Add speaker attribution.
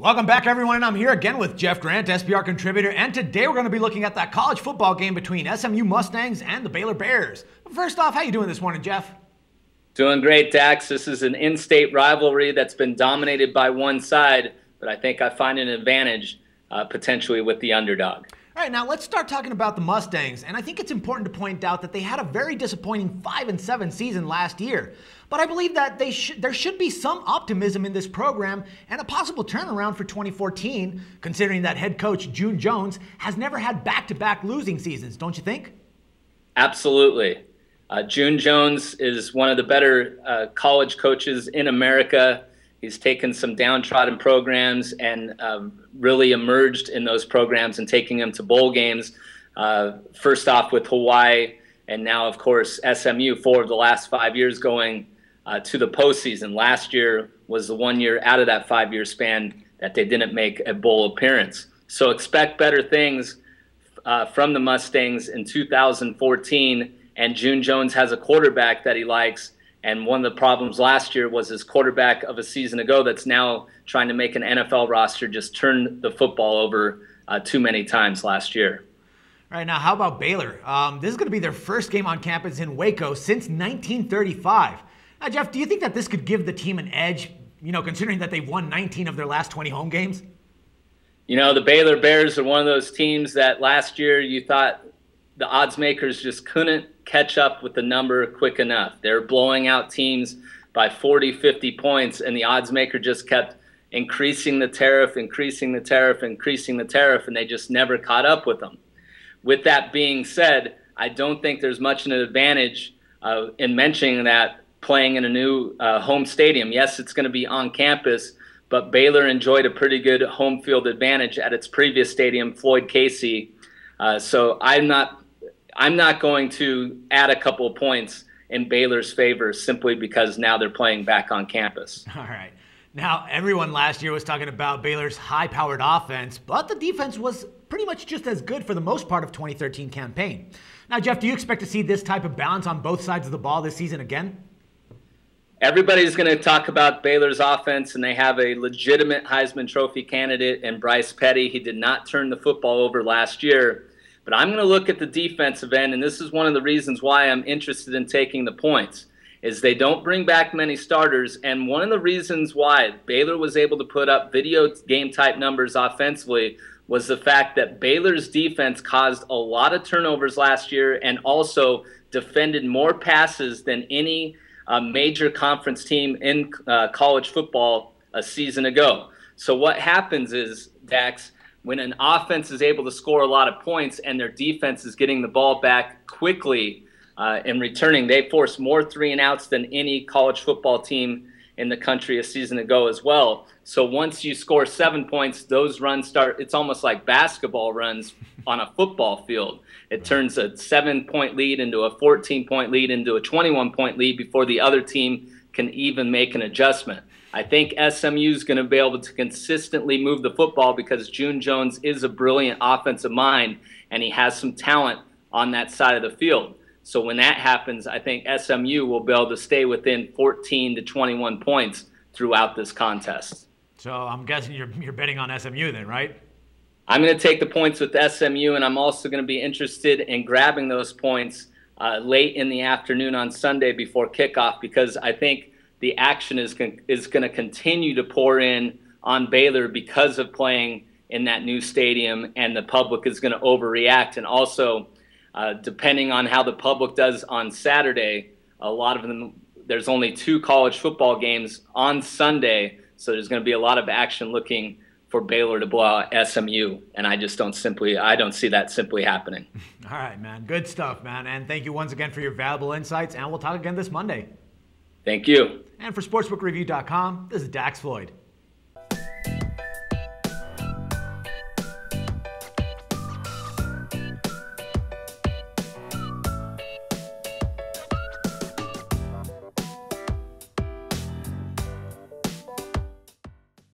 Speaker 1: Welcome back, everyone, and I'm here again with Jeff Grant, SBR contributor, and today we're going to be looking at that college football game between SMU Mustangs and the Baylor Bears. First off, how you doing this morning, Jeff?
Speaker 2: Doing great, Dax. This is an in-state rivalry that's been dominated by one side, but I think I find an advantage potentially with the underdog.
Speaker 1: All right, now let's start talking about the Mustangs, and I think it's important to point out that they had a very disappointing 5-7 season last year. But I believe that there should be some optimism in this program and a possible turnaround for 2014, considering that head coach June Jones has never had back-to-back losing seasons, don't you think?
Speaker 2: Absolutely. June Jones is one of the better college coaches in America. He's taken some downtrodden programs and really emerged in those programs and taking them to bowl games. First off with Hawaii, and now, of course, SMU, 4 of the last 5 years going to the postseason. Last year was the 1 year out of that 5-year span that they didn't make a bowl appearance. So expect better things from the Mustangs in 2014. And June Jones has a quarterback that he likes. And one of the problems last year was his quarterback of a season ago that's now trying to make an NFL roster just turned the football over too many times last year.
Speaker 1: All right, now how about Baylor? This is going to be their first game on campus in Waco since 1935. Now, Jeff, do you think that this could give the team an edge, considering that they've won 19 of their last 20 home games?
Speaker 2: The Baylor Bears are one of those teams that last year you thought the odds makers just couldn't catch up with the number quick enough. They're blowing out teams by 40, 50 points, and the odds maker just kept increasing the tariff, and they just never caught up with them. With that being said, I don't think there's much an advantage in mentioning that playing in a new home stadium. Yes, it's going to be on campus, but Baylor enjoyed a pretty good home field advantage at its previous stadium, Floyd Casey. So I'm not going to add a couple of points in Baylor's favor simply because now they're playing back on campus.
Speaker 1: All right. Now, everyone last year was talking about Baylor's high-powered offense, but the defense was pretty much just as good for the most part of 2013 campaign. Now, Jeff, do you expect to see this type of balance on both sides of the ball this season again?
Speaker 2: Everybody's going to talk about Baylor's offense, and they have a legitimate Heisman Trophy candidate in Bryce Petty. He did not turn the football over last year. But I'm going to look at the defensive end, and this is one of the reasons why I'm interested in taking the points, is they don't bring back many starters. And one of the reasons why Baylor was able to put up video game type numbers offensively was the fact that Baylor's defense caused a lot of turnovers last year and also defended more passes than any major conference team in college football a season ago. So what happens is, Dax, when an offense is able to score a lot of points and their defense is getting the ball back quickly and returning, they force more 3-and-outs than any college football team in the country a season ago as well. So once you score 7 points, those runs start, it's almost like basketball runs on a football field. It turns a 7-point lead into a 14-point lead into a 21-point lead before the other team can even make an adjustment. I think SMU is going to be able to consistently move the football because June Jones is a brilliant offensive mind and he has some talent on that side of the field. So when that happens, I think SMU will be able to stay within 14 to 21 points throughout this contest.
Speaker 1: So I'm guessing you're betting on SMU then, right?
Speaker 2: I'm going to take the points with SMU, and I'm also going to be interested in grabbing those points late in the afternoon on Sunday before kickoff because I think the action is going to continue to pour in on Baylor because of playing in that new stadium, and the public is going to overreact. And also, depending on how the public does on Saturday, a lot of them, there's only 2 college football games on Sunday, so there's going to be a lot of action looking for Baylor to blow out SMU, and I don't see that simply happening.
Speaker 1: All right, man. Good stuff, man. And thank you once again for your valuable insights, and we'll talk again this Monday.
Speaker 2: Thank you.
Speaker 1: And for sportsbookreview.com, this is Dax Floyd.